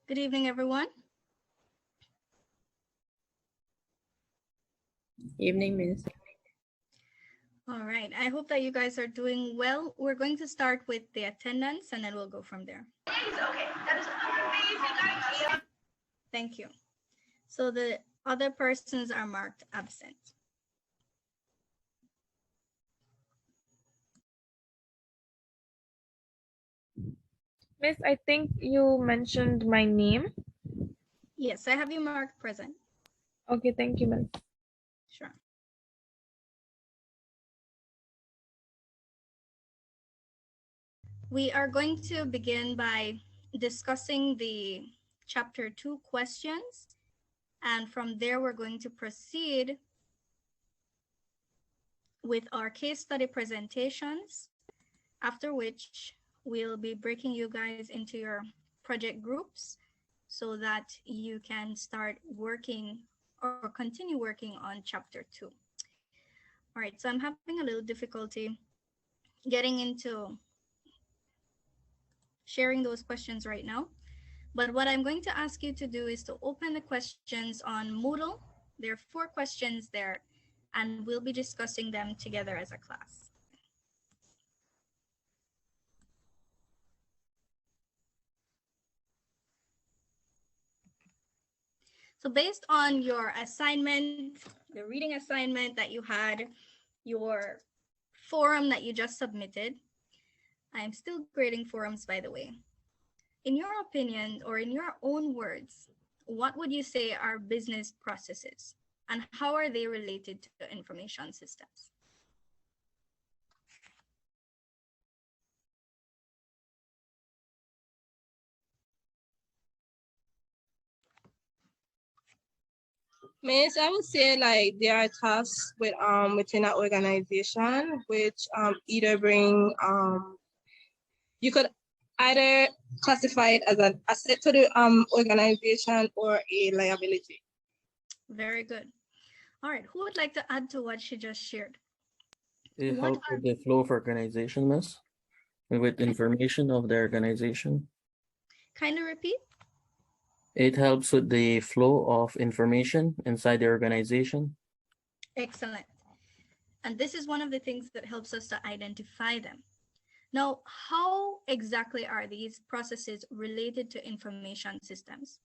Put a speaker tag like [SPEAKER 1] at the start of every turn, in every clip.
[SPEAKER 1] Good evening, everyone.
[SPEAKER 2] Evening, Miss.
[SPEAKER 1] All right, I hope that you guys are doing well. We're going to start with the attendance and then we'll go from there.
[SPEAKER 3] Okay, that is an amazing idea.
[SPEAKER 1] Thank you. So the other persons are marked absent.
[SPEAKER 4] Miss, I think you mentioned my name.
[SPEAKER 1] Yes, I have you marked present.
[SPEAKER 4] Okay, thank you, Miss.
[SPEAKER 1] Sure. We are going to begin by discussing the chapter 2 questions. And from there, we're going to proceed with our case study presentations, after which we'll be breaking you guys into your project groups so that you can start working or continue working on chapter 2. All right, so I'm having a little difficulty getting into sharing those questions right now. But what I'm going to ask you to do is to open the questions on Moodle. There are 4 questions there, and we'll be discussing them together as a class. So based on your assignment, the reading assignment that you had, your forum that you just submitted, I'm still grading forums, by the way. In your opinion, or in your own words, what would you say are business processes and how are they related to information systems?
[SPEAKER 5] Miss, I would say like there are tasks with within an organization which either bring you could either classify it as an asset to the organization or a liability.
[SPEAKER 1] Very good. All right, who would like to add to what she just shared?
[SPEAKER 2] It
[SPEAKER 1] What
[SPEAKER 2] helps with the flow of organization, Miss, and with information of the organization.
[SPEAKER 1] Kind of repeat?
[SPEAKER 2] It helps with the flow of information inside the organization.
[SPEAKER 1] Excellent. And this is one of the things that helps us to identify them. Now, how exactly are these processes related to information systems?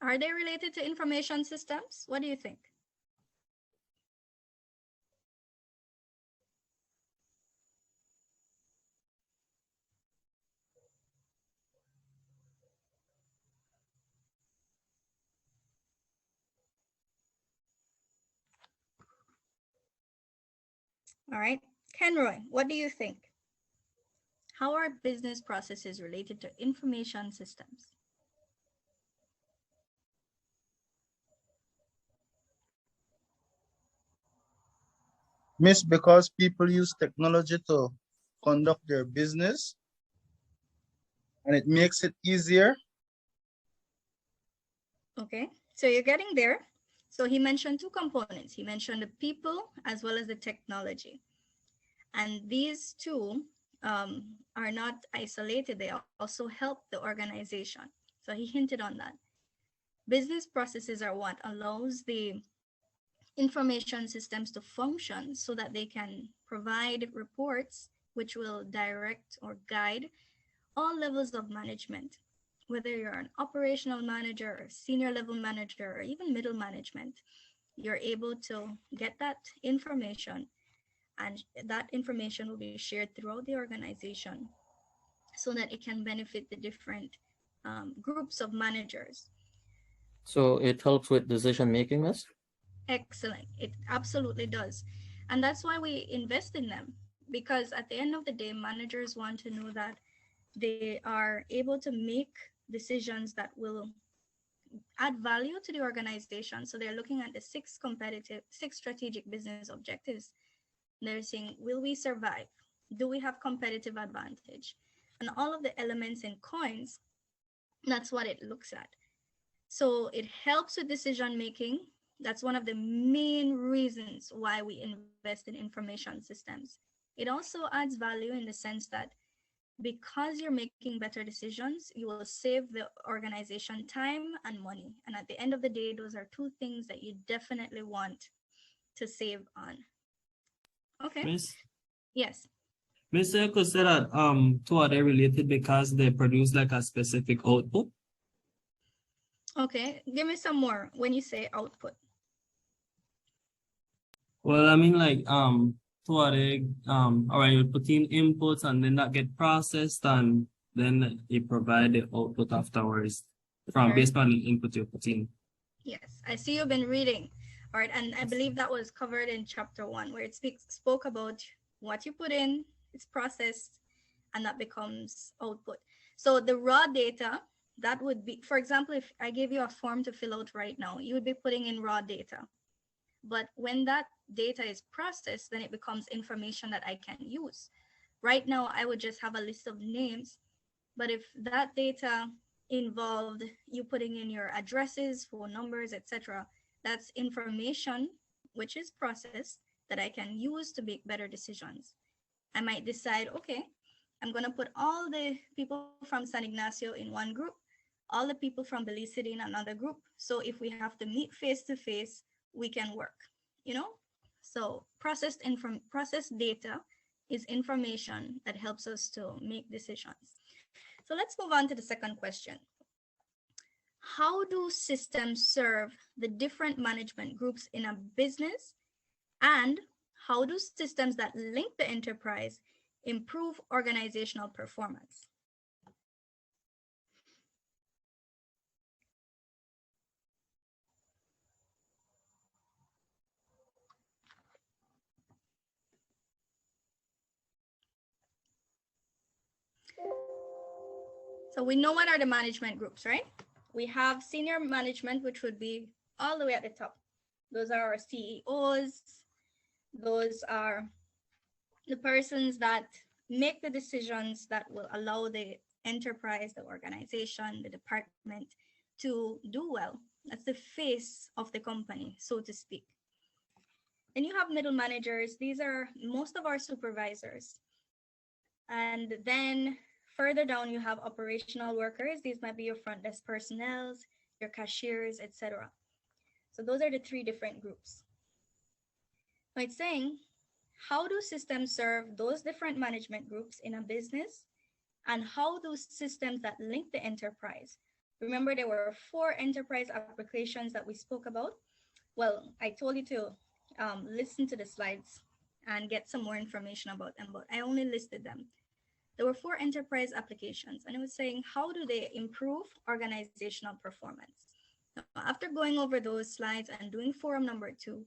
[SPEAKER 1] Are they related to information systems? What do you think? All right, Kenroy, what do you think? How are business processes related to information systems?
[SPEAKER 6] Miss, because people use technology to conduct their business and it makes it easier.
[SPEAKER 1] Okay, so you're getting there. So he mentioned 2 components. He mentioned the people as well as the technology. And these 2 are not isolated. They also help the organization. So he hinted on that. Business processes are what allows the information systems to function so that they can provide reports which will direct or guide all levels of management, whether you're an operational manager or senior level manager or even middle management. You're able to get that information, and that information will be shared throughout the organization so that it can benefit the different groups of managers.
[SPEAKER 2] So it helps with decision making, Miss?
[SPEAKER 1] Excellent. It absolutely does. And that's why we invest in them, because at the end of the day, managers want to know that they are able to make decisions that will add value to the organization. So they're looking at the 6 strategic business objectives. They're saying, will we survive? Do we have competitive advantage? And all of the elements in coins, that's what it looks at. So it helps with decision making. That's one of the main reasons why we invest in information systems. It also adds value in the sense that because you're making better decisions, you will save the organization time and money. And at the end of the day, those are two things that you definitely want to save on. Okay.
[SPEAKER 7] Miss,
[SPEAKER 1] Yes.
[SPEAKER 7] Miss, you could say that two are they related because they produce like a specific output?
[SPEAKER 1] Okay. Give me some more when you say output.
[SPEAKER 7] Well, I mean like two are they all right, you put in inputs and then that get processed and then you provide the output afterwards from based on the input you put in.
[SPEAKER 1] Yes, I see you've been reading. All right, and I believe that was covered in chapter 1, where it spoke about what you put in, it's processed, and that becomes output. So the raw data, that would be, for example, if I gave you a form to fill out right now, you would be putting in raw data. But when that data is processed, then it becomes information that I can use. Right now, I would just have a list of names, but if that data involved you putting in your addresses, phone numbers, etc., that's information which is processed that I can use to make better decisions. I might decide, okay, I'm going to put all the people from San Ignacio in one group, all the people from Belize City in another group. So if we have to meet face to face, we can work, you know? So processed data is information that helps us to make decisions. So let's move on to the second question. How do systems serve the different management groups in a business? And how do systems that link the enterprise improve organizational performance? So we know what are the management groups, right? We have senior management, which would be all the way at the top. Those are our CEOs. Those are the persons that make the decisions that will allow the enterprise, the organization, the department to do well. That's the face of the company, so to speak. Then you have middle managers. These are most of our supervisors. And then further down, you have operational workers. These might be your front desk personnel, your cashiers, etc. So those are the three different groups. Now it's saying, how do systems serve those different management groups in a business? And how do systems that link the enterprise? Remember, there were 4 enterprise applications that we spoke about. Well, I told you to listen to the slides and get some more information about them, but I only listed them. There were 4 enterprise applications, and it was saying, how do they improve organizational performance? Now, after going over those slides and doing forum number 2,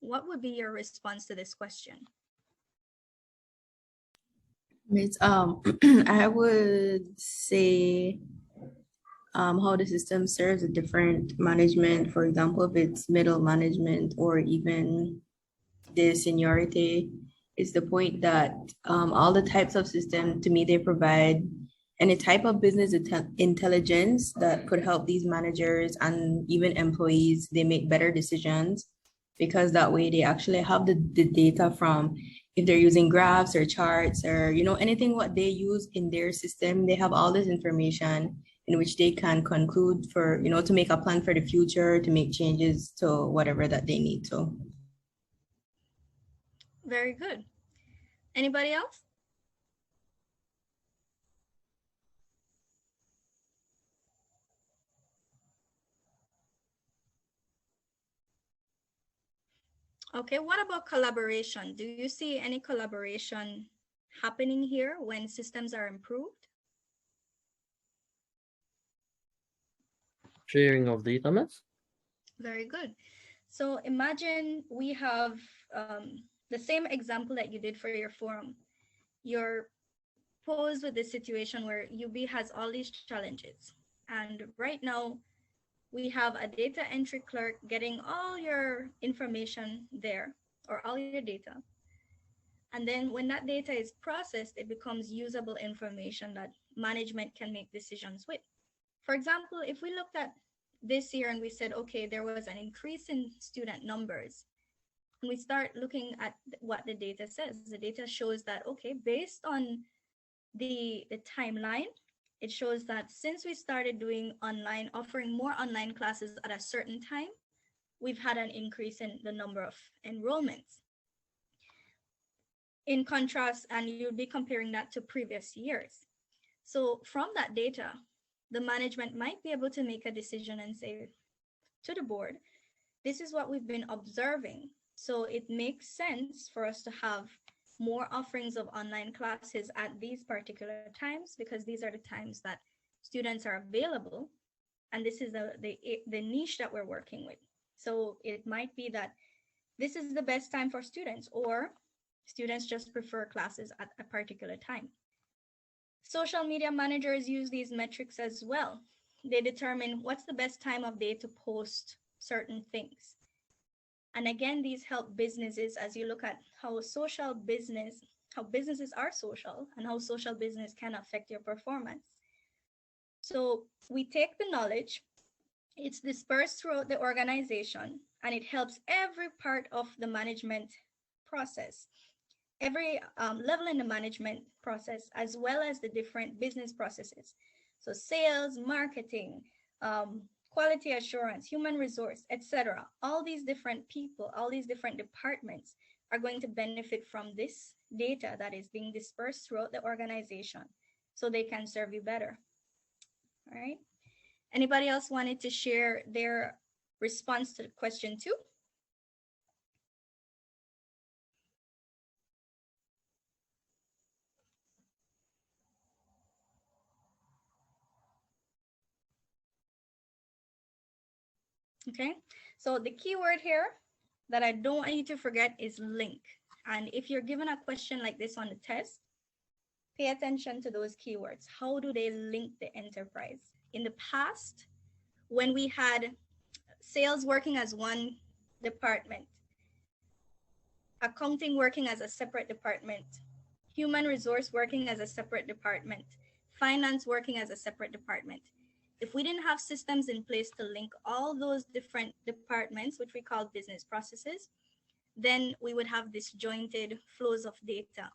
[SPEAKER 1] what would be your response to this question?
[SPEAKER 8] It's, I would say how the system serves a different management. For example, if it's middle management or even the seniority, is the point that all the types of system, to me, they provide any type of business intelligence that could help these managers and even employees, they make better decisions, because that way they actually have the data from, if they're using graphs or charts or, you know, anything what they use in their system, they have all this information in which they can conclude for, you know, to make a plan for the future, to make changes to whatever that they need to.
[SPEAKER 1] Very good. Anybody else? Okay, what about collaboration? Do you see any collaboration happening here when systems are improved?
[SPEAKER 2] Sharing of data, miss?
[SPEAKER 1] Very good. So imagine we have the same example that you did for your forum. You're posed with this situation where UB has all these challenges. And right now, we have a data entry clerk getting all your information there, or all your data. And then when that data is processed, it becomes usable information that management can make decisions with. For example, if we looked at this year and we said, okay, there was an increase in student numbers, and we start looking at what the data says, the data shows that, okay, based on the timeline, it shows that since we started doing online, offering more online classes at a certain time, we've had an increase in the number of enrollments. In contrast, and you'll be comparing that to previous years. So from that data, the management might be able to make a decision and say to the board, this is what we've been observing. So it makes sense for us to have more offerings of online classes at these particular times, because these are the times that students are available. And this is the niche that we're working with. So it might be that this is the best time for students, or students just prefer classes at a particular time. Social media managers use these metrics as well. They determine what's the best time of day to post certain things. And again, these help businesses as you look at how businesses are social and how social business can affect your performance. So we take the knowledge, it's dispersed throughout the organization, and it helps every part of the management process, every level in the management process, as well as the different business processes. So sales, marketing, quality assurance, human resource, etc. All these different people, all these different departments are going to benefit from this data that is being dispersed throughout the organization, so they can serve you better. All right. Anybody else wanted to share their response to question 2? Okay, so the keyword here that I don't want you to forget is link. And if you're given a question like this on the test, pay attention to those keywords. How do they link the enterprise? In the past, when we had sales working as one department, accounting working as a separate department, human resource working as a separate department, finance working as a separate department, if we didn't have systems in place to link all those different departments, which we call business processes, then we would have disjointed flows of data.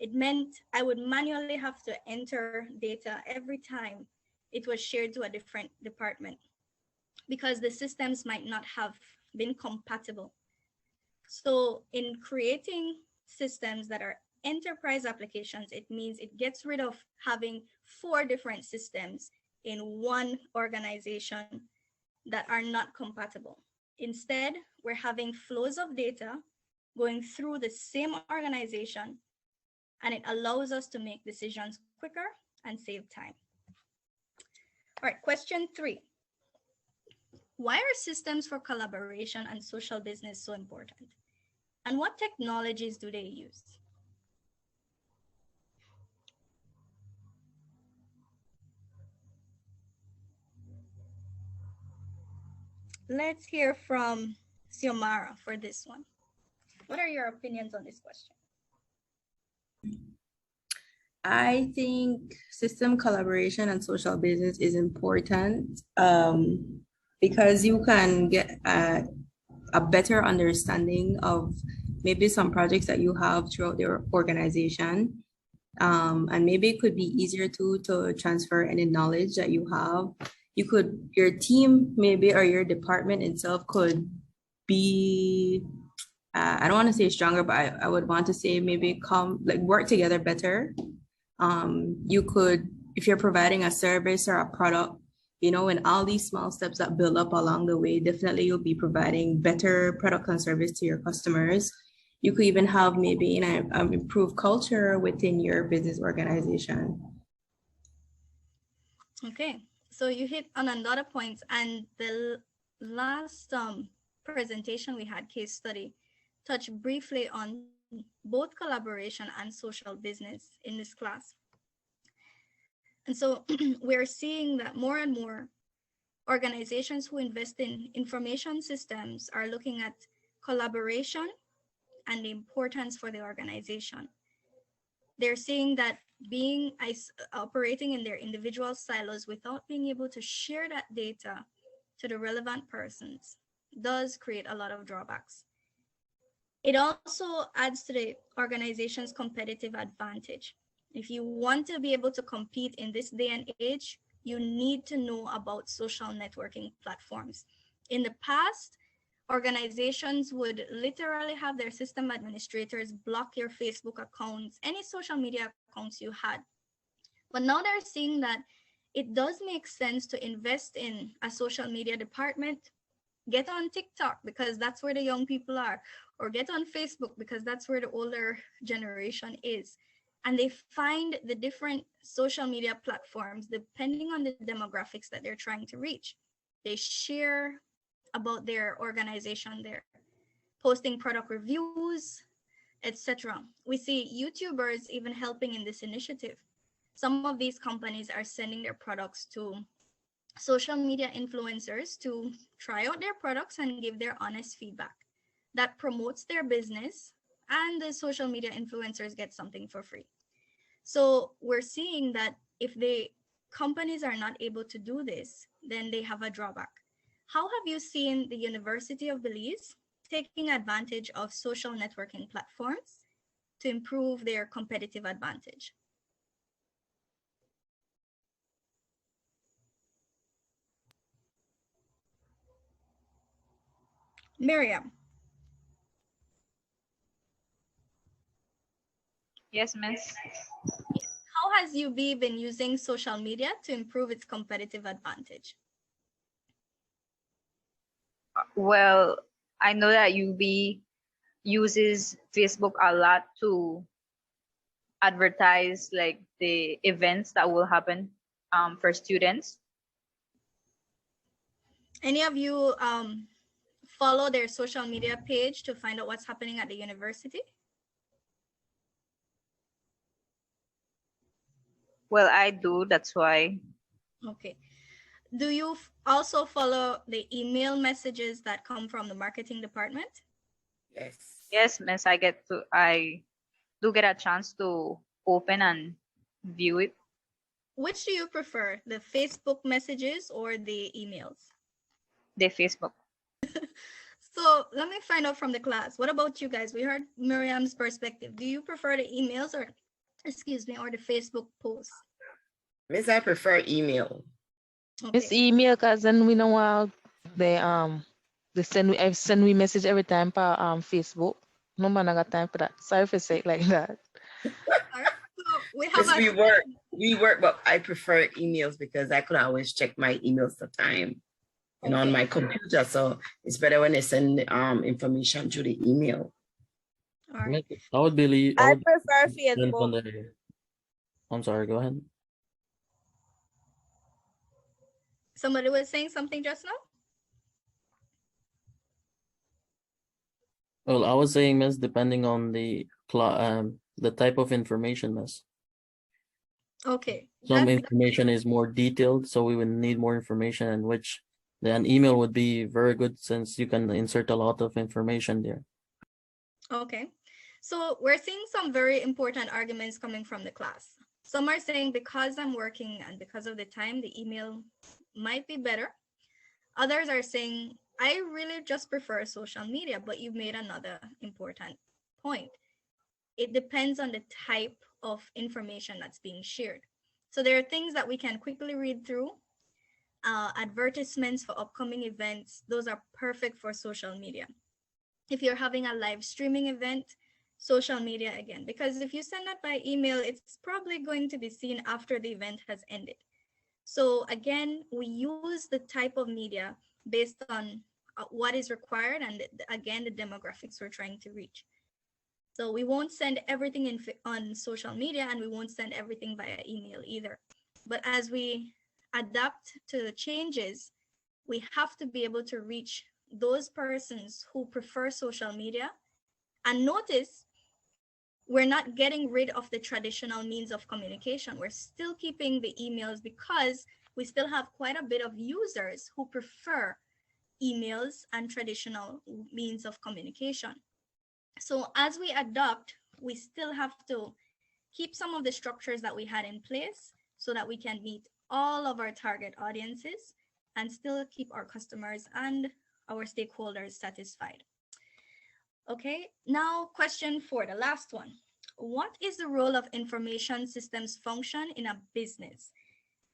[SPEAKER 1] It meant I would manually have to enter data every time it was shared to a different department, because the systems might not have been compatible. So in creating systems that are enterprise applications, it means it gets rid of having 4 different systems in one organization that are not compatible. Instead, we're having flows of data going through the same organization, and it allows us to make decisions quicker and save time. All right, question 3. Why are systems for collaboration and social business so important? And what technologies do they use? Let's hear from Xiomara for this one. What are your opinions on this question?
[SPEAKER 8] I think system collaboration and social business is important because you can get a better understanding of maybe some projects that you have throughout your organization. And maybe it could be easier to transfer any knowledge that you have. Your team maybe, or your department itself could be, I don't want to say stronger, but I would want to say maybe work together better. You could, if you're providing a service or a product, and all these small steps that build up along the way, definitely you'll be providing better product and service to your customers. You could even have maybe an improved culture within your business organization.
[SPEAKER 1] Okay, so you hit on a lot of points, and the last presentation we had, case study, touched briefly on both collaboration and social business in this class. And so we're seeing that more and more organizations who invest in information systems are looking at collaboration and the importance for the organization. They're seeing that operating in their individual silos without being able to share that data to the relevant persons does create a lot of drawbacks. It also adds to the organization's competitive advantage. If you want to be able to compete in this day and age, you need to know about social networking platforms. In the past, organizations would literally have their system administrators block your Facebook accounts, any social media accounts you had. But now they're seeing that it does make sense to invest in a social media department. Get on TikTok because that's where the young people are, or get on Facebook because that's where the older generation is. And they find the different social media platforms depending on the demographics that they're trying to reach. They share about their organization there, posting product reviews, etc. We see YouTubers even helping in this initiative. Some of these companies are sending their products to social media influencers to try out their products and give their honest feedback. That promotes their business, and the social media influencers get something for free. So we're seeing that if the companies are not able to do this, then they have a drawback. How have you seen the University of Belize taking advantage of social networking platforms to improve their competitive advantage? Miriam.
[SPEAKER 3] Yes, Miss.
[SPEAKER 1] How has UB been using social media to improve its competitive advantage?
[SPEAKER 3] Well, I know that UB uses Facebook a lot to advertise like the events that will happen for students.
[SPEAKER 1] Any of you follow their social media page to find out what's happening at the university?
[SPEAKER 3] Well, I do, that's why.
[SPEAKER 1] Okay. Do you also follow the email messages that come from the marketing department?
[SPEAKER 9] Yes.
[SPEAKER 3] Yes, Miss, I do get a chance to open and view it.
[SPEAKER 1] Which do you prefer, the Facebook messages or the emails?
[SPEAKER 3] The Facebook.
[SPEAKER 1] So let me find out from the class. What about you guys? We heard Miriam's perspective. Do you prefer the emails or, excuse me, or the Facebook posts?
[SPEAKER 9] Miss, I prefer email.
[SPEAKER 1] Okay.
[SPEAKER 10] It's email because then we know how they send me message every time per Facebook. No man I got time for that. Sorry for saying like that.
[SPEAKER 1] All right. So we have
[SPEAKER 9] Because we work, but I prefer emails because I could always check my emails the time. And on my computer, so it's better when they send information to the email.
[SPEAKER 1] All right.
[SPEAKER 2] I would believe.
[SPEAKER 5] I
[SPEAKER 2] would
[SPEAKER 5] prefer
[SPEAKER 2] depend on
[SPEAKER 5] Facebook.
[SPEAKER 2] I'm sorry. Go ahead.
[SPEAKER 1] Somebody was saying something just now?
[SPEAKER 2] Well, I was saying, Miss, depending on the type of information, Miss.
[SPEAKER 1] Okay.
[SPEAKER 2] Some information is more detailed, so we would need more information, and which then email would be very good since you can insert a lot of information there.
[SPEAKER 1] Okay. So we're seeing some very important arguments coming from the class. Some are saying because I'm working and because of the time, the email might be better. Others are saying, I really just prefer social media, but you've made another important point. It depends on the type of information that's being shared. So there are things that we can quickly read through. Advertisements for upcoming events, those are perfect for social media. If you're having a live streaming event, social media again, because if you send that by email, it's probably going to be seen after the event has ended. So again, we use the type of media based on what is required and again, the demographics we're trying to reach. So we won't send everything on social media and we won't send everything via email either. But as we adapt to the changes, we have to be able to reach those persons who prefer social media. And notice, we're not getting rid of the traditional means of communication. We're still keeping the emails because we still have quite a bit of users who prefer emails and traditional means of communication. So as we adopt, we still have to keep some of the structures that we had in place so that we can meet all of our target audiences and still keep our customers and our stakeholders satisfied. Okay, now question 4, the last one. What is the role of information systems function in a business?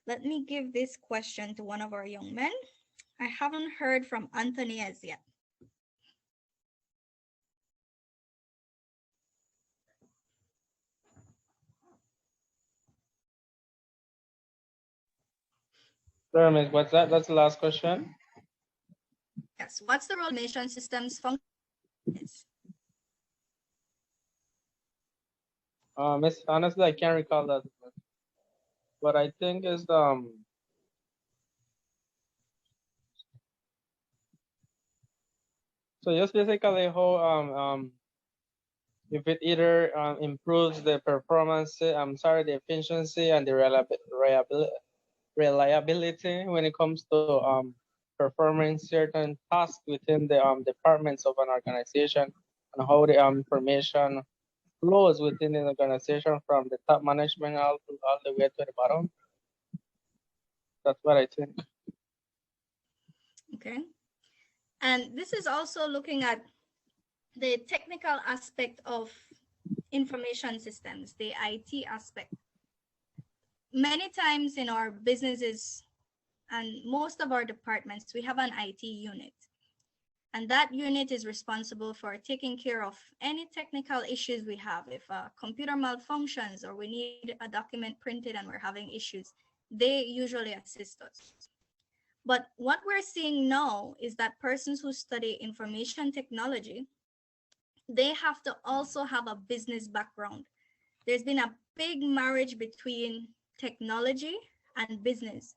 [SPEAKER 1] Let me give this question to one of our young men. I haven't heard from Anthony as yet.
[SPEAKER 11] Sorry, Miss, what's that? That's the last question.
[SPEAKER 1] Yes, what's the role of information systems function?
[SPEAKER 11] Miss, honestly, I can't recall that. But I think is so just basically how if it either improves the performance, the efficiency and the reliability when it comes to performing certain tasks within the departments of an organization, and how the information flows within the organization from the top management all the way to the bottom. That's what I think.
[SPEAKER 1] Okay. And this is also looking at the technical aspect of information systems, the IT aspect. Many times in our businesses and most of our departments, we have an IT unit. And that unit is responsible for taking care of any technical issues we have. If a computer malfunctions or we need a document printed and we're having issues, they usually assist us. But what we're seeing now is that persons who study information technology, they have to also have a business background. There's been a big marriage between technology and business.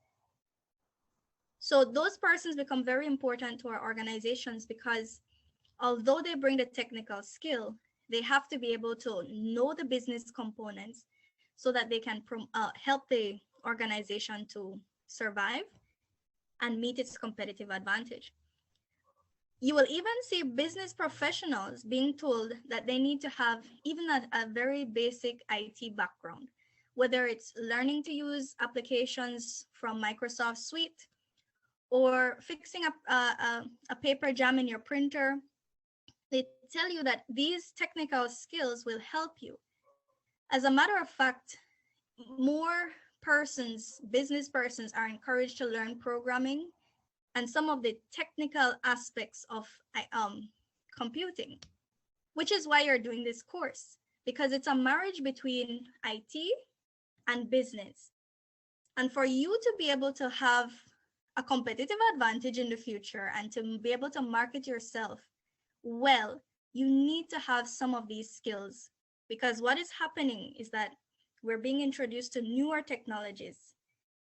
[SPEAKER 1] So those persons become very important to our organizations because although they bring the technical skill, they have to be able to know the business components so that they can help the organization to survive and meet its competitive advantage. You will even see business professionals being told that they need to have even a very basic IT background, whether it's learning to use applications from Microsoft Suite or fixing a paper jam in your printer. They tell you that these technical skills will help you. As a matter of fact, more persons, business persons, are encouraged to learn programming and some of the technical aspects of computing, which is why you're doing this course, because it's a marriage between IT and business. And for you to be able to have a competitive advantage in the future and to be able to market yourself well, you need to have some of these skills, because what is happening is that we're being introduced to newer technologies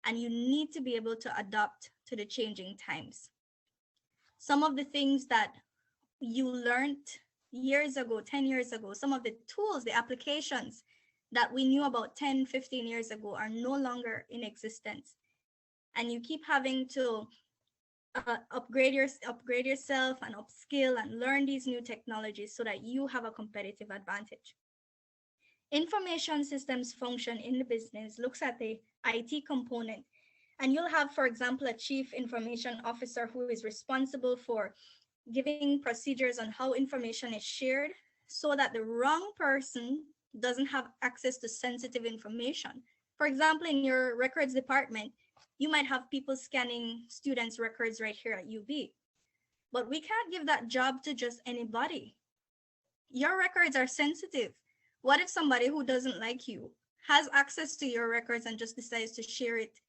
[SPEAKER 1] and you need to be able to adapt to the changing times. Some of the things that you learned years ago, 10 years ago, some of the tools, the applications that we knew about 10, 15 years ago are no longer in existence. And you keep having to upgrade yourself and upskill and learn these new technologies so that you have a competitive advantage. Information systems function in the business looks at the IT component. And you'll have, for example, a chief information officer who is responsible for giving procedures on how information is shared so that the wrong person doesn't have access to sensitive information. For example, in your records department, you might have people scanning students' records right here at UB, but we can't give that job to just anybody. Your records are sensitive. What if somebody who doesn't like you has access to your records and just decides to share it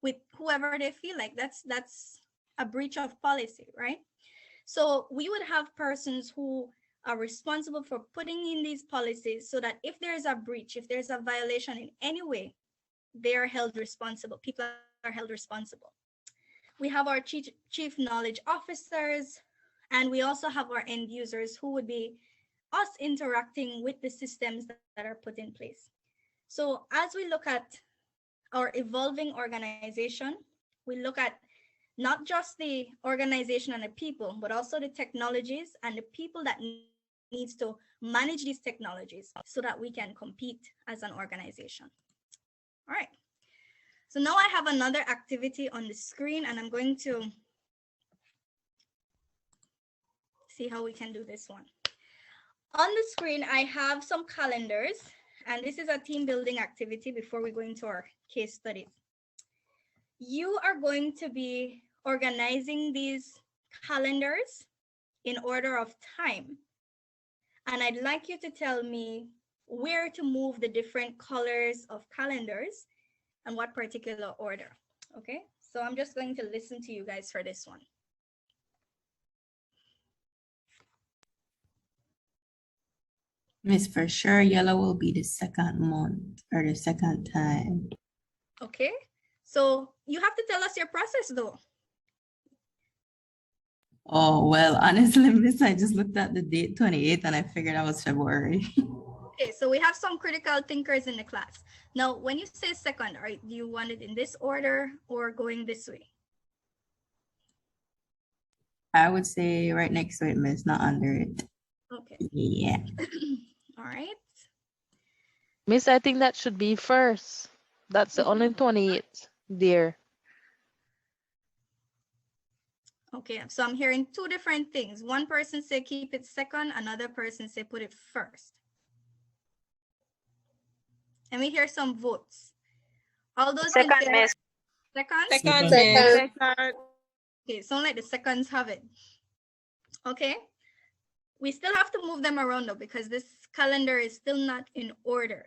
[SPEAKER 1] with whoever they feel like? That's a breach of policy, right? So we would have persons who are responsible for putting in these policies so that if there's a breach, if there's a violation in any way, they are held responsible. People are held responsible. We have our chief knowledge officers, and we also have our end users who would be us interacting with the systems that are put in place. So as we look at our evolving organization, we look at not just the organization and the people, but also the technologies and the people that needs to manage these technologies so that we can compete as an organization. All right. So now I have another activity on the screen, and I'm going to see how we can do this one. On the screen, I have some calendars, and this is a team building activity before we go into our case studies. You are going to be organizing these calendars in order of time. And I'd like you to tell me where to move the different colors of calendars and what particular order. Okay, so I'm just going to listen to you guys for this one.
[SPEAKER 8] Miss, for sure, yellow will be the second month or the second time.
[SPEAKER 1] Okay, so you have to tell us your process though.
[SPEAKER 8] Oh, well, honestly, Miss, I just looked at the date 28th and I figured that was February.
[SPEAKER 1] Okay, so we have some critical thinkers in the class. Now, when you say second, do you want it in this order or going this way?
[SPEAKER 8] I would say right next to it, Miss, not under it.
[SPEAKER 1] Okay.
[SPEAKER 8] Yeah.
[SPEAKER 1] All right.
[SPEAKER 10] Miss, I think that should be first. That's the only 28th there.
[SPEAKER 1] Okay, so I'm hearing two different things. One person say keep it second, another person say put it first. Let me hear some votes. All those in
[SPEAKER 3] Second,
[SPEAKER 1] favor?
[SPEAKER 3] Miss.
[SPEAKER 1] Second?
[SPEAKER 5] Second, Miss.
[SPEAKER 1] Okay, sound like the seconds have it. Okay. We still have to move them around though because this calendar is still not in order.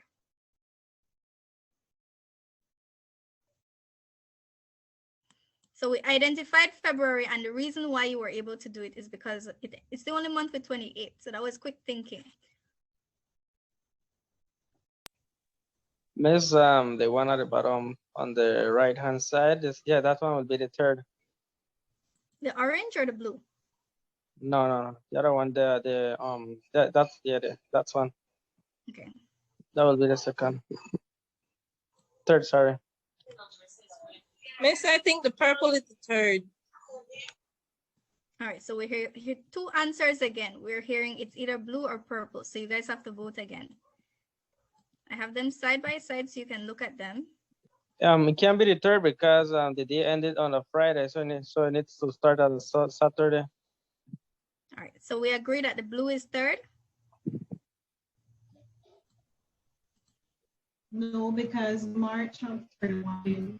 [SPEAKER 1] So we identified February, and the reason why you were able to do it is because it's the only month with 28. So that was quick thinking.
[SPEAKER 11] Miss, the one at the bottom on the right hand side is, yeah, that one will be the third.
[SPEAKER 1] The orange or the blue?
[SPEAKER 11] No. The other one, that's one.
[SPEAKER 1] Okay.
[SPEAKER 11] That will be the second. Third, sorry.
[SPEAKER 5] Miss, I think the purple is the third.
[SPEAKER 1] All right, so we hear two answers again. We're hearing it's either blue or purple. So you guys have to vote again. I have them side by side so you can look at them.
[SPEAKER 11] It can be the third because the day ended on a Friday, so it needs to start on a Saturday.
[SPEAKER 1] All right, so we agree that the blue is third.
[SPEAKER 12] No, because March has 31.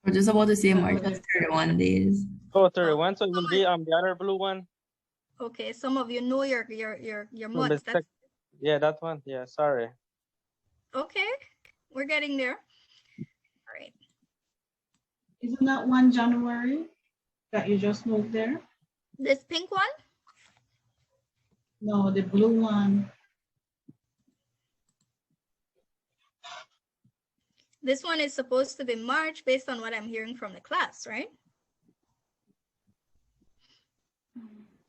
[SPEAKER 8] We're just about to say March has 31 days.
[SPEAKER 11] Oh, 31, so it will be the other blue one.
[SPEAKER 1] Okay, some of you know your months.
[SPEAKER 11] Yeah, that one. Yeah, sorry.
[SPEAKER 1] Okay, we're getting there. All right.
[SPEAKER 12] Isn't that 1 January that you just moved there?
[SPEAKER 1] This pink one?
[SPEAKER 12] No, the blue one.
[SPEAKER 1] This one is supposed to be March based on what I'm hearing from the class, right?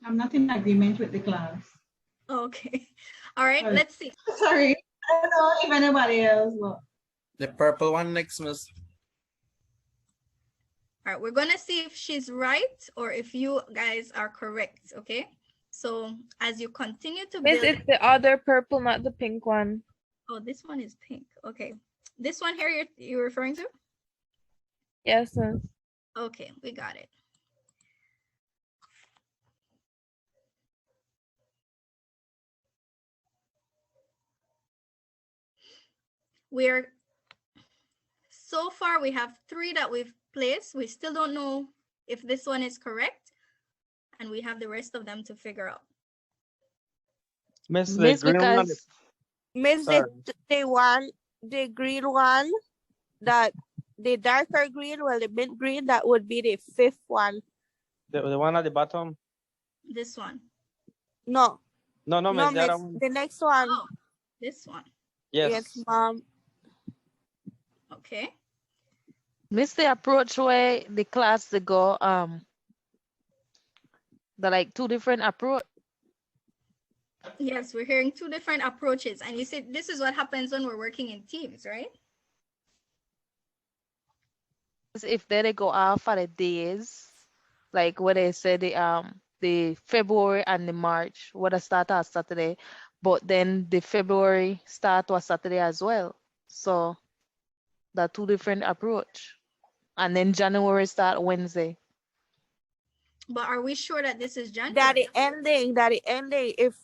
[SPEAKER 12] I'm not in agreement with the class.
[SPEAKER 1] Okay. All right,
[SPEAKER 12] Sorry.
[SPEAKER 1] let's see.
[SPEAKER 12] Sorry, I don't know if anybody else will.
[SPEAKER 13] The purple one next, Miss.
[SPEAKER 1] All right, we're gonna see if she's right or if you guys are correct, okay? So as you continue to
[SPEAKER 4] Miss,
[SPEAKER 1] build...
[SPEAKER 4] it's the other purple, not the pink one.
[SPEAKER 1] Oh, this one is pink, okay. This one here you're referring to?
[SPEAKER 4] Yes, Miss.
[SPEAKER 1] Okay, we got it. So far we have 3 that we've placed. We still don't know if this one is correct, and we have the rest of them to figure out.
[SPEAKER 11] Miss,
[SPEAKER 10] Miss,
[SPEAKER 11] the green one.
[SPEAKER 10] because
[SPEAKER 14] Miss, the green one, that the darker green, well, the mint green, that would be the 5th one.
[SPEAKER 11] The one at the bottom.
[SPEAKER 1] This one.
[SPEAKER 14] No,
[SPEAKER 11] No, Miss, the
[SPEAKER 14] Miss,
[SPEAKER 11] other one.
[SPEAKER 14] the next one.
[SPEAKER 1] Oh, this one.
[SPEAKER 11] Yes.
[SPEAKER 14] Ma'am.
[SPEAKER 1] Okay.
[SPEAKER 10] Miss, the approach way the class they go, the like 2 different approach.
[SPEAKER 1] Yes, we're hearing 2 different approaches, and you said this is what happens when we're working in teams, right?
[SPEAKER 10] If they go off for the days, like what they said, the February and the March would have started on Saturday, but then the February start was Saturday as well. So The two different approach. And then January start Wednesday.
[SPEAKER 1] But are we sure that this is January?
[SPEAKER 14] That the ending. If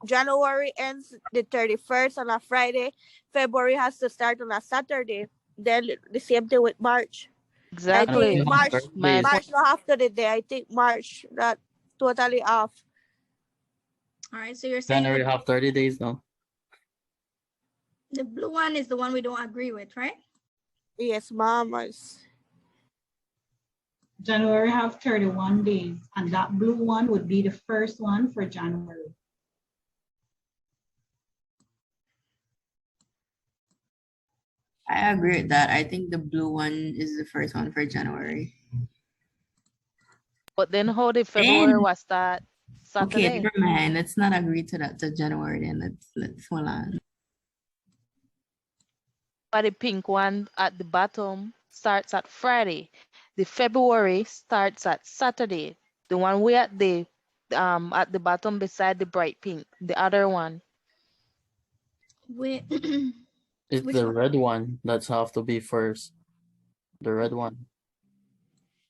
[SPEAKER 14] January ends the 31st on a Friday, February has to start on a Saturday. Then the same thing with March.
[SPEAKER 10] Exactly.
[SPEAKER 14] I think March
[SPEAKER 10] My
[SPEAKER 14] not after the day. I think March that totally off.
[SPEAKER 1] All right, so you're saying
[SPEAKER 2] January have 30 days now.
[SPEAKER 1] the blue one is the one we don't agree with, right?
[SPEAKER 14] Yes, ma'am.
[SPEAKER 12] January have 31 days, and that blue one would be the first one for January.
[SPEAKER 8] I agree with that. I think the blue one is the first one for January.
[SPEAKER 10] But then how the February was start Saturday?
[SPEAKER 8] Okay, never mind. Let's not agree to that to January then. Let's hold on.
[SPEAKER 10] But the pink one at the bottom starts at Friday. The February starts at Saturday. The one we at the bottom beside the bright pink. The other one.
[SPEAKER 1] We
[SPEAKER 2] It's
[SPEAKER 1] Which
[SPEAKER 2] the
[SPEAKER 1] one?
[SPEAKER 2] red one that's have to be first. The red one.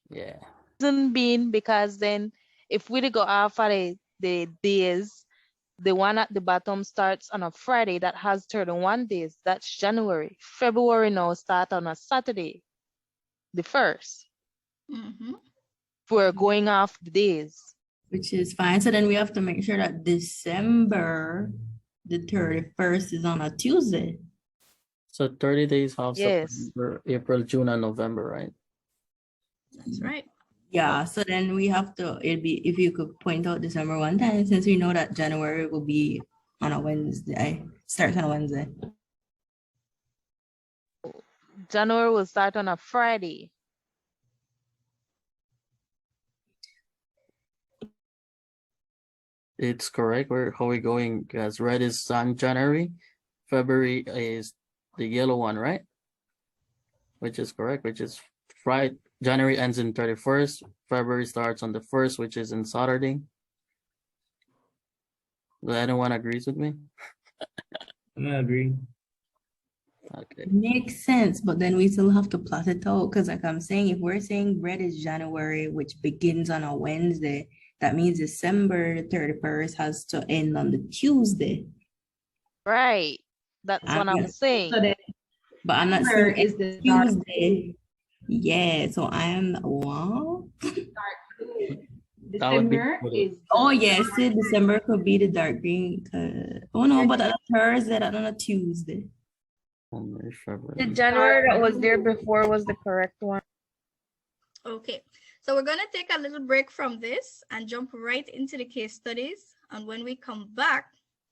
[SPEAKER 2] Yeah.
[SPEAKER 10] Reason being because then if we go off at the days, the one at the bottom starts on a Friday that has 31 days. That's January. February now start on a Saturday, the 1st.
[SPEAKER 1] Mm-hmm.
[SPEAKER 10] We're going off the days.
[SPEAKER 8] Which is fine. So then we have to make sure that December the 31st is on a Tuesday.
[SPEAKER 2] So 30 days have
[SPEAKER 10] Yes.
[SPEAKER 2] September, April, June, and November, right?
[SPEAKER 1] That's right.
[SPEAKER 8] Yeah, so then we have to, it'd be, if you could point out December one time, since we know that January will be on a Wednesday, starts on a Wednesday.
[SPEAKER 10] January will start on a Friday.
[SPEAKER 2] It's correct. How we going? Because red is on January, February is the yellow one, right? Which is correct, which is Friday. January ends in 31st. February starts on the 1st, which is in Saturday. Does anyone agrees with me?
[SPEAKER 7] I agree.
[SPEAKER 2] Okay.
[SPEAKER 8] Makes sense, but then we still have to plot it out, because like I'm saying, if we're saying red is January, which begins on a Wednesday, that means December 31st has to end on the Tuesday.
[SPEAKER 10] Right. That's what I'm saying.
[SPEAKER 12] So then
[SPEAKER 8] But I'm not
[SPEAKER 12] December
[SPEAKER 8] saying
[SPEAKER 12] is the
[SPEAKER 8] Tuesday. Yeah, so I am what?
[SPEAKER 2] That would be
[SPEAKER 12] December is
[SPEAKER 8] Oh yes, see, December could be the dark green. Oh no, but on a Thursday, not on a Tuesday.
[SPEAKER 2] January,
[SPEAKER 4] The
[SPEAKER 2] February.
[SPEAKER 4] January that was there before was the correct one.
[SPEAKER 1] Okay, so we're gonna take a little break from this and jump right into the case studies. And when we come back,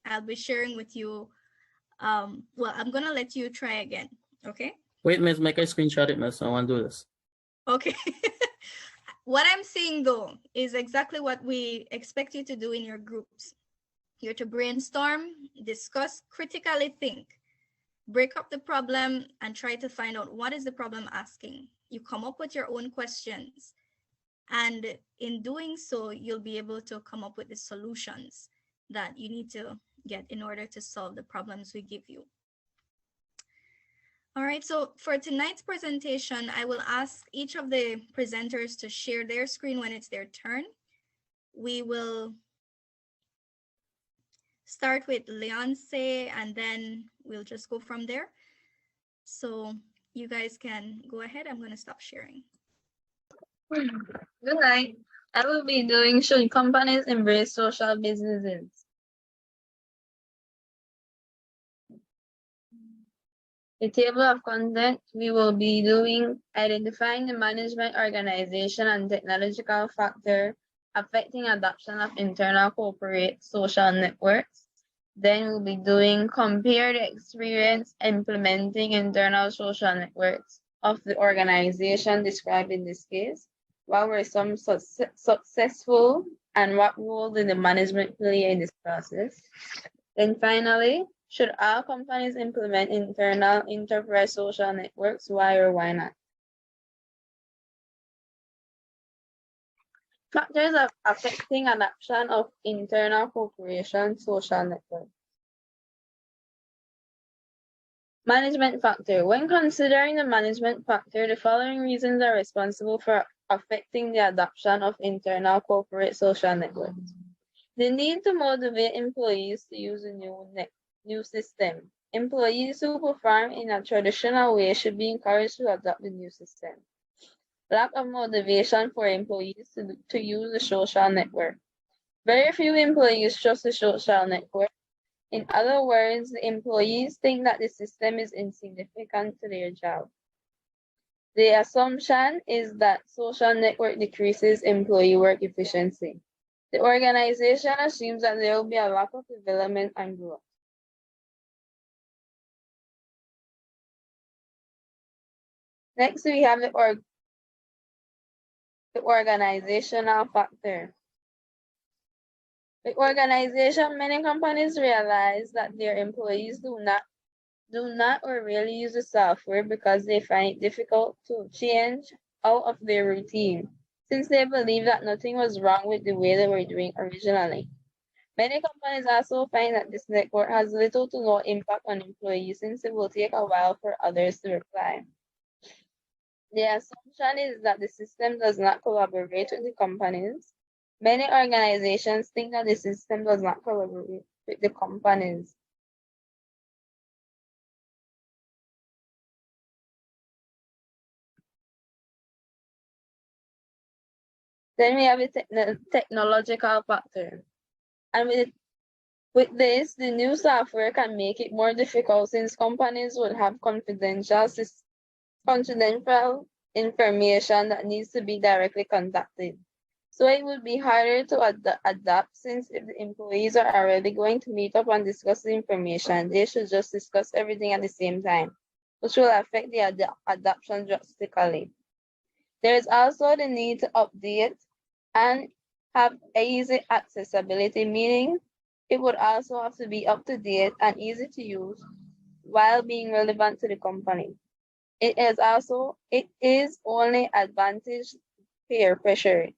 [SPEAKER 1] I'll be sharing with you, well, I'm gonna let you try again, okay?
[SPEAKER 2] Wait, miss, make a screenshot it, miss. I want to do this.
[SPEAKER 1] Okay. What I'm seeing though is exactly what we expect you to do in your groups. You're to brainstorm, discuss, critically think, break up the problem and try to find out what is the problem asking. You come up with your own questions. And in doing so, you'll be able to come up with the solutions that you need to get in order to solve the problems we give you. All right, so for tonight's presentation, I will ask each of the presenters to share their screen when it's their turn. We will start with Leonce and then we'll just go from there. So you guys can go ahead. I'm going to stop sharing.
[SPEAKER 15] Good night. I will be doing should companies embrace social businesses. The table of content we will be doing identifying the management, organization, and technological factor affecting adoption of internal corporate social networks. Then we'll be doing compare the experience implementing internal social networks of the organization described in this case. What were some successful and what role did the management play in this process? Then finally, should all companies implement internal enterprise social networks? Why or why not? Factors of affecting adoption of internal corporation social networks. Management factor. When considering the management factor, the following reasons are responsible for affecting the adoption of internal corporate social networks. The need to motivate employees to use a new system. Employees who perform in a traditional way should be encouraged to adopt the new system. Lack of motivation for employees to use the social network. Very few employees trust the social network. In other words, the employees think that the system is insignificant to their job. The assumption is that social network decreases employee work efficiency. The organization assumes that there will be a lack of development and growth. Next, we have the organizational factor. The organization, many companies realize that their employees do not or rarely use the software because they find it difficult to change out of their routine, since they believe that nothing was wrong with the way they were doing originally. Many companies also find that this network has little to no impact on employees, since it will take a while for others to reply. The assumption is that the system does not collaborate with the companies. Many organizations think that the system does not collaborate with the companies. Then we have a technological factor. And with this, the new software can make it more difficult, since companies would have confidential information that needs to be directly contacted. So it would be harder to adapt, since if the employees are already going to meet up and discuss the information, they should just discuss everything at the same time, which will affect the adoption drastically. There is also the need to update and have easy accessibility, meaning it would also have to be up to date and easy to use while being relevant to the company. It is only advantage peer pressure,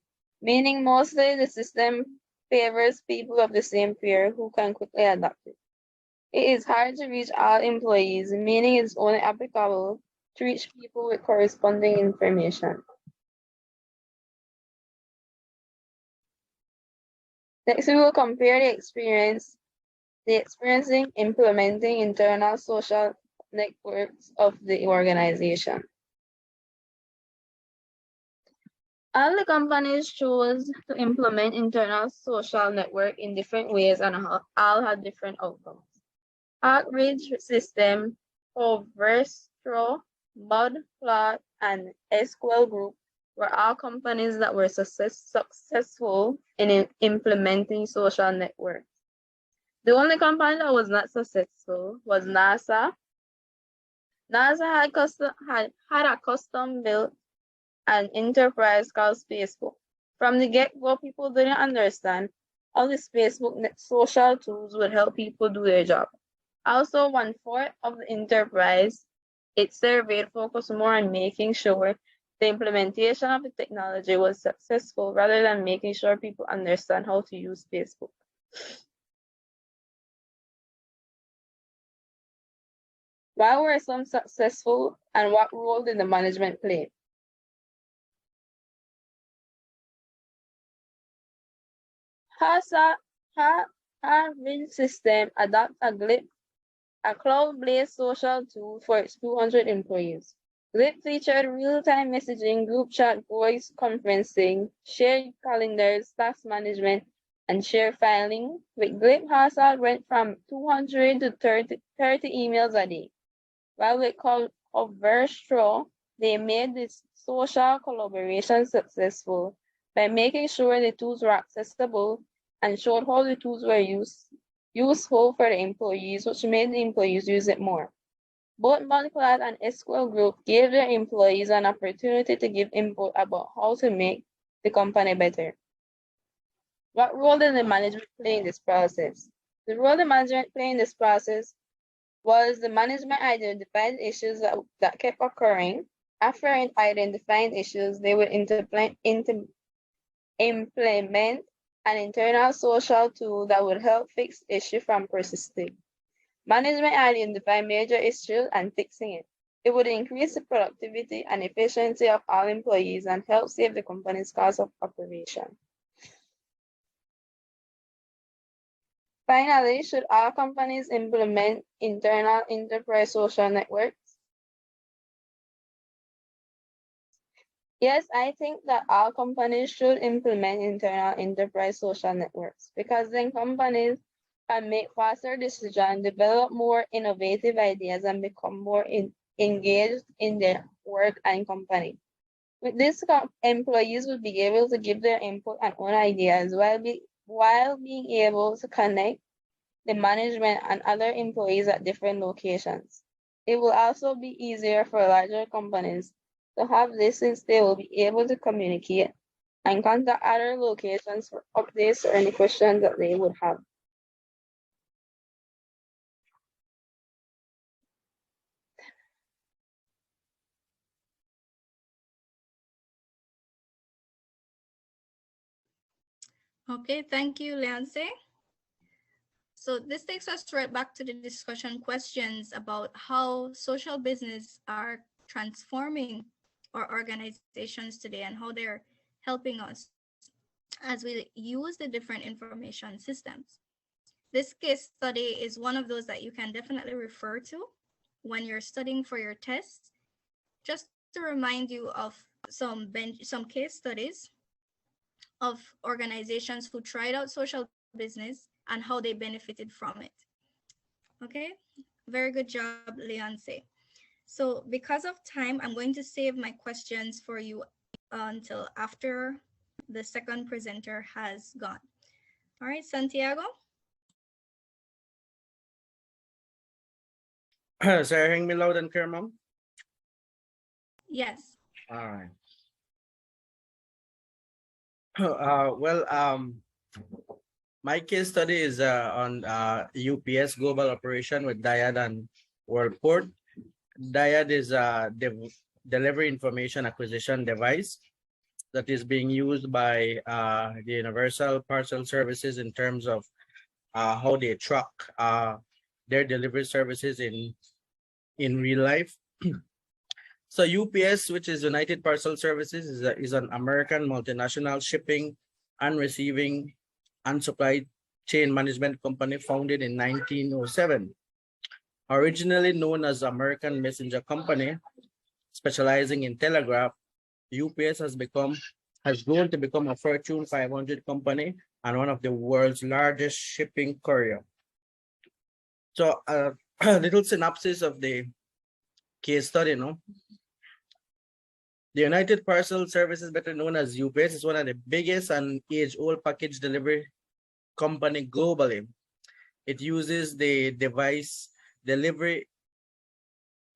[SPEAKER 15] meaning mostly the system favors people of the same peer who can quickly adapt it. It is hard to reach all employees, meaning it's only applicable to reach people with corresponding information. Next, we will compare the experiencing implementing internal social networks of the organization. All the companies chose to implement internal social network in different ways and all had different outcomes. Outreach System, Overstro, Mudplot, and SQL Group were all companies that were successful in implementing social networks. The only company that was not successful was NASA. NASA had a custom-built an enterprise called Facebook. From the get-go, people didn't understand how the Facebook social tools would help people do their job. Also, 1/4 of the enterprise it surveyed focused more on making sure the implementation of the technology was successful rather than making sure people understand how to use Facebook. Why were some successful and what role did the management play? Harvard System adopted a cloud-based social tool for its 200 employees. Glip featured real-time messaging, group chat, voice conferencing, shared calendars, task management, and shared filing. With Glip, Hazard went from 200 to 30 emails a day. While with Overstro, they made this social collaboration successful by making sure the tools were accessible and showed how the tools were useful for the employees, which made the employees use it more. Both Mudcloud and SQL Group gave their employees an opportunity to give input about how to make the company better. What role did the management play in this process? The role the management played in this process was the management identified issues that kept occurring. After identifying issues, they would implement an internal social tool that would help fix issue from persisting. Management identify major issues and fixing it. It would increase the productivity and efficiency of all employees and help save the company's cost of operation. Finally, should all companies implement internal enterprise social networks? Yes, I think that all companies should implement internal enterprise social networks because then companies can make faster decisions, develop more innovative ideas, and become more engaged in their work and company. With this, employees will be able to give their input and own ideas while being able to connect the management and other employees at different locations. It will also be easier for larger companies to have this since they will be able to communicate and contact other locations for updates or any questions that they would have.
[SPEAKER 1] Okay, thank you, Leonce. So this takes us right back to the discussion questions about how social business are transforming our organizations today and how they're helping us as we use the different information systems. This case study is one of those that you can definitely refer to when you're studying for your tests, just to remind you of some case studies of organizations who tried out social business and how they benefited from it. Okay, very good job, Leonce. So because of time, I'm going to save my questions for you until after the second presenter has gone. All right, Santiago?
[SPEAKER 13] So you're hearing me loud and clear, Mom?
[SPEAKER 1] Yes.
[SPEAKER 13] All right. My case study is on UPS global operation with Dyad and Worldport. Dyad is a delivery information acquisition device that is being used by the Universal Parcel Services in terms of how they track their delivery services in real life. So UPS, which is United Parcel Services, is an American multinational shipping and receiving and supply chain management company founded in 1907. Originally known as American Messenger Company, specializing in telegraph, UPS has grown to become a Fortune 500 company and one of the world's largest shipping courier. So a little synopsis of the case study, no? The United Parcel Services, better known as UPS, is one of the biggest and age-old package delivery company globally. It uses the delivery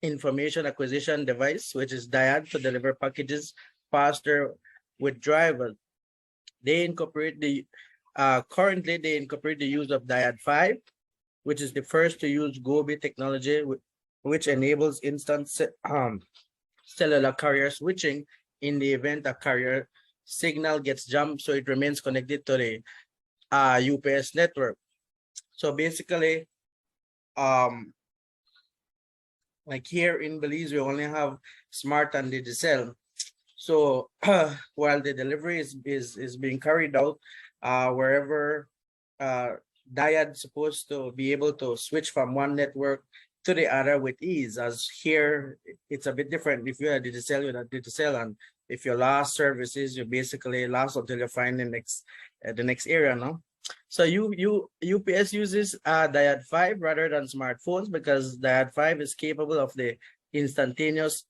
[SPEAKER 13] information acquisition device, which is Dyad, to deliver packages faster with drivers. They incorporate currently they incorporate the use of Dyad 5, which is the first to use Gobi technology, which enables instant cellular carrier switching in the event a carrier signal gets jammed, so it remains connected to the UPS network. So basically, like here in Belize, we only have smart and Digicel. So while the delivery is being carried out, wherever Dyad supposed to be able to switch from one network to the other with ease. As here, it's a bit different. If you are Digicel, you're not Digicel, and if you lost services, you basically lost until you find the next area, no? So UPS uses Dyad 5 rather than smartphones because Dyad 5 is capable of the instantaneous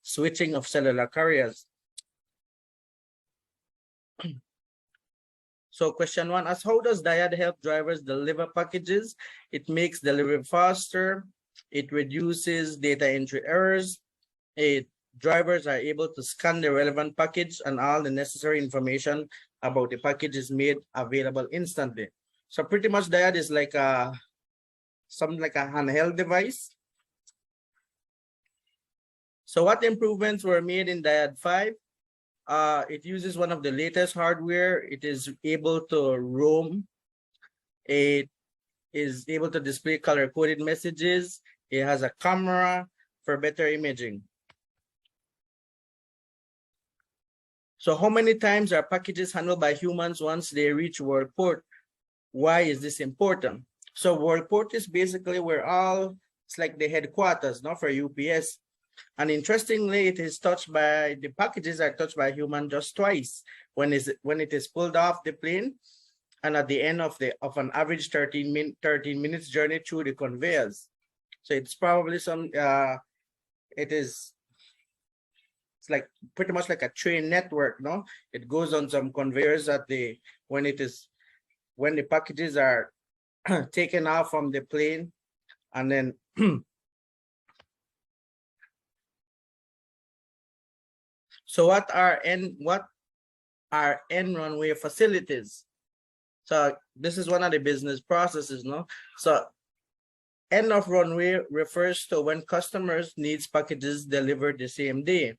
[SPEAKER 13] switching of cellular carriers. So question 1 asks, how does Dyad help drivers deliver packages? It makes delivery faster. It reduces data entry errors. Drivers are able to scan the relevant package and all the necessary information about the package is made available instantly. So pretty much Dyad is like something like a handheld device. So what improvements were made in Dyad 5? It uses one of the latest hardware. It is able to roam. It is able to display color-coded messages. It has a camera for better imaging. So how many times are packages handled by humans once they reach world port? Why is this important? So world port is basically where it's like the headquarters, not for UPS. And interestingly, the packages are touched by human just twice when it is pulled off the plane and at the end of an average 13 minutes journey through the conveyors. So it's probably it's like pretty much like a train network, no? It goes on some conveyors when the packages are taken off from the plane, and then so what are Enron way facilities? So this is one of the business processes, no? So end of runway refers to when customers needs packages delivered the same day.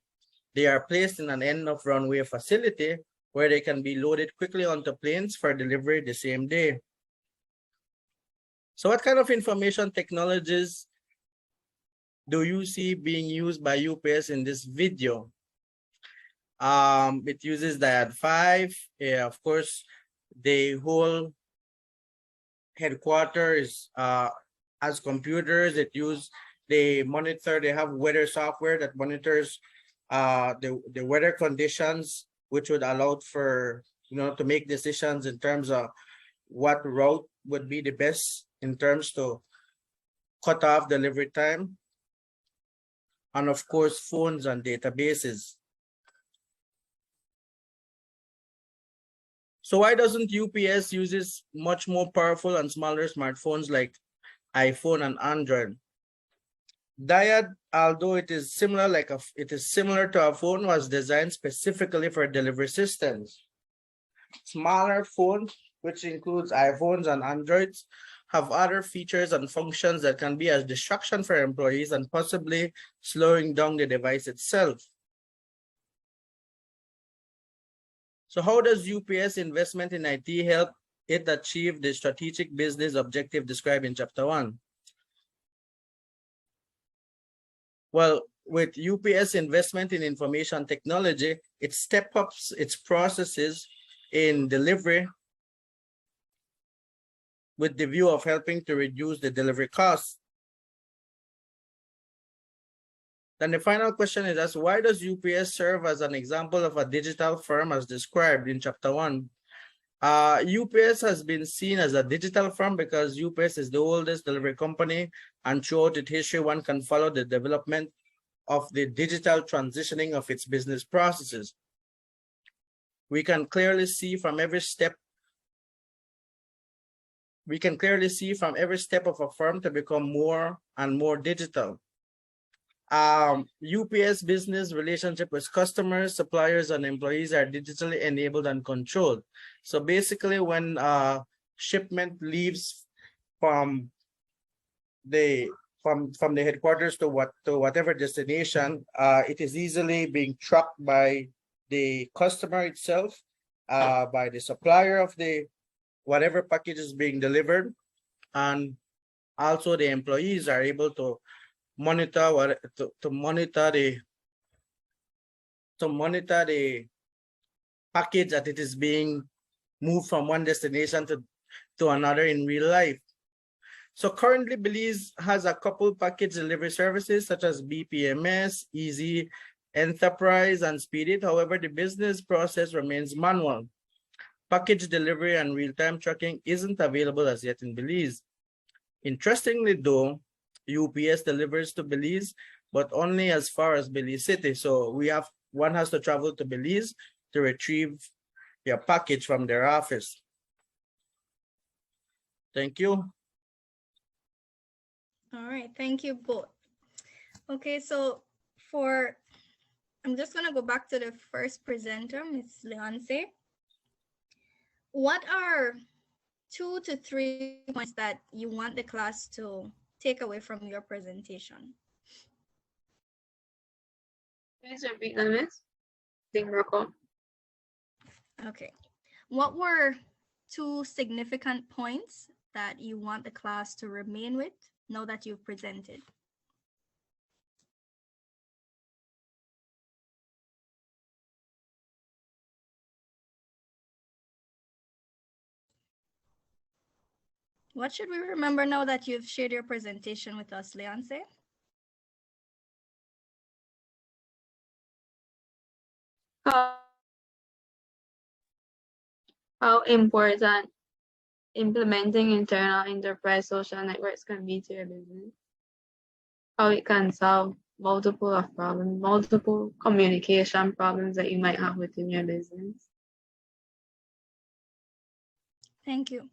[SPEAKER 13] They are placed in an end of runway facility where they can be loaded quickly onto planes for delivery the same day. So what kind of information technologies do you see being used by UPS in this video? It uses Diad 5. Of course, the whole headquarters as computers. They have weather software that monitors the weather conditions, which would allow for to make decisions in terms of what route would be the best in terms to cut off delivery time, and of course phones and databases. So why doesn't UPS uses much more powerful and smaller smartphones like iPhone and Android? Diad, although it is similar to a phone, was designed specifically for delivery systems. Smaller phones, which includes iPhones and Androids, have other features and functions that can be a distraction for employees and possibly slowing down the device itself. So how does UPS investment in IT help it achieve the strategic business objective described in Chapter 1? Well, with UPS investment in information technology, it steps up its processes in delivery with the view of helping to reduce the delivery costs. Then the final question is why does UPS serve as an example of a digital firm as described in Chapter 1? UPS has been seen as a digital firm because UPS is the oldest delivery company, and throughout its history, one can follow the development of the digital transitioning of its business processes. We can clearly see from every step of a firm to become more and more digital. UPS business relationship with customers, suppliers, and employees are digitally enabled and controlled. So basically, when shipment leaves from the headquarters to whatever destination, it is easily being tracked by the customer itself, by the supplier of the whatever package is being delivered, and also the employees are able to monitor the package that it is being moved from one destination to another in real life. So currently, Belize has a couple package delivery services such as BPMS, Easy, Enterprise, and Speedit. However, the business process remains manual. Package delivery and real-time tracking isn't available as yet in Belize. Interestingly, though, UPS delivers to Belize, but only as far as Belize City. So one has to travel to Belize to retrieve your package from their office. Thank you.
[SPEAKER 1] All right, thank you both. Okay, so I'm just gonna go back to the first presenter, Ms. Leonce. What are 2 to 3 points that you want the class to take away from your presentation?
[SPEAKER 15] Please repeat them, Miss. Ding Rocco.
[SPEAKER 1] Okay. What were 2 significant points that you want the class to remain with now that you've presented? What should we remember now that you've shared your presentation with us, Leonce?
[SPEAKER 15] How important implementing internal enterprise social networks can be to your business. How it can solve multiple communication problems that you might have within your business.
[SPEAKER 1] Thank you.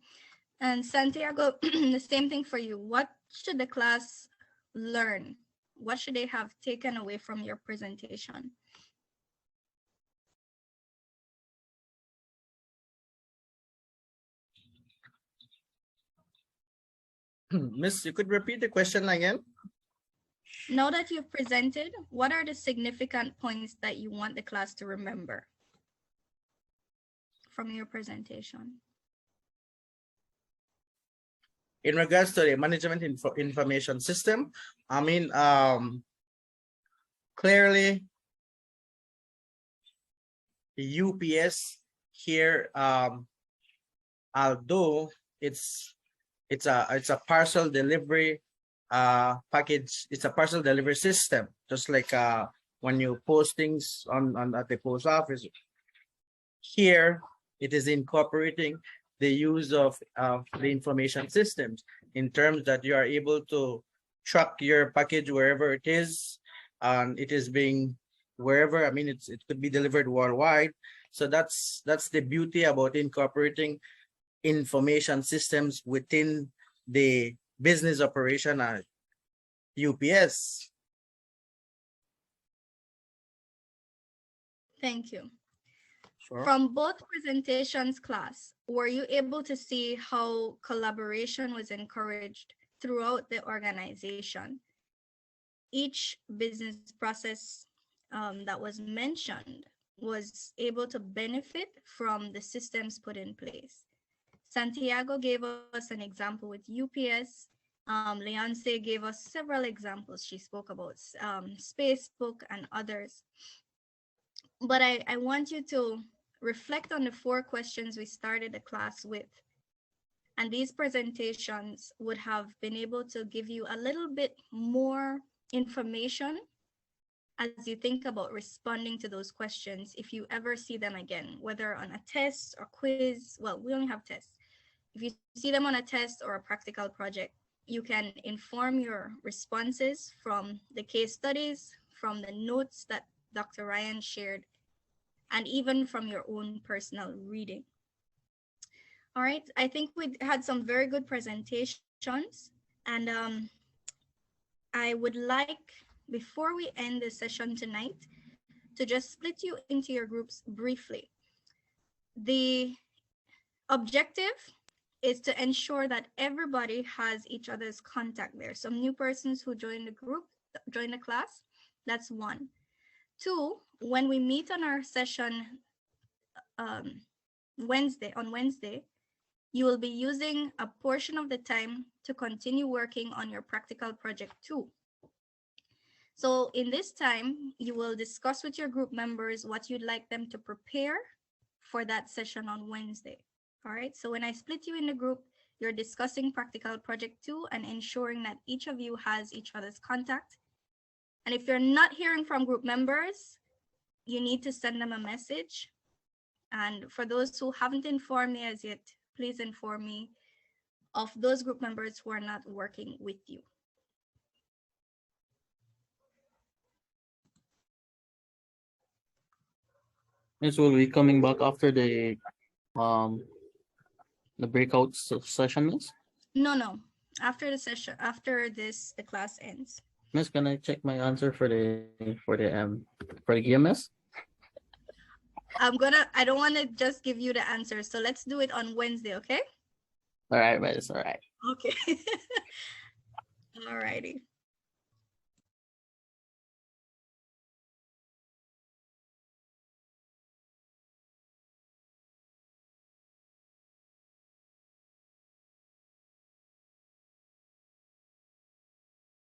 [SPEAKER 1] And Santiago, the same thing for you. What should the class learn? What should they have taken away from your presentation?
[SPEAKER 13] Miss, you could repeat the question again?
[SPEAKER 1] Now that you've presented, what are the significant points that you want the class to remember from your presentation?
[SPEAKER 13] In regards to the management information system, I mean, clearly, the UPS here, although it's a parcel delivery package, it's a parcel delivery system, just like when you post things on at the post office. Here, it is incorporating the use of the information systems in terms that you are able to track your package wherever it is, and it is being wherever. I mean, it could be delivered worldwide. So that's the beauty about incorporating information systems within the business operation at UPS.
[SPEAKER 1] Thank you.
[SPEAKER 13] Sure.
[SPEAKER 1] From both presentations, class, were you able to see how collaboration was encouraged throughout the organization? Each business process that was mentioned was able to benefit from the systems put in place. Santiago gave us an example with UPS. Leonce gave us several examples. She spoke about Facebook and others. But I want you to reflect on the 4 questions we started the class with. And these presentations would have been able to give you a little bit more information as you think about responding to those questions if you ever see them again, whether on a test or quiz. Well, we only have tests. If you see them on a test or a practical project, you can inform your responses from the case studies, from the notes that Dr. Ryan shared, and even from your own personal reading. All right, I think we had some very good presentations, and I would like, before we end the session tonight, to just split you into your groups briefly. The objective is to ensure that everybody has each other's contact there. Some new persons who join the group, join the class, that's 1. 2, when we meet on our session on Wednesday, you will be using a portion of the time to continue working on your practical project 2. So in this time, you will discuss with your group members what you'd like them to prepare for that session on Wednesday. All right, so when I split you in the group, you're discussing practical project 2 and ensuring that each of you has each other's contact. And if you're not hearing from group members, you need to send them a message. And for those who haven't informed me as yet, please inform me of those group members who are not working with you.
[SPEAKER 2] Miss will be coming back after the breakout session, Miss?
[SPEAKER 1] No. After the session, after this, the class ends.
[SPEAKER 2] Miss, can I check my answer for the GMS?
[SPEAKER 1] I don't want to just give you the answer. So let's do it on Wednesday, okay?
[SPEAKER 2] All right, Miss, all right.
[SPEAKER 1] Okay. All righty.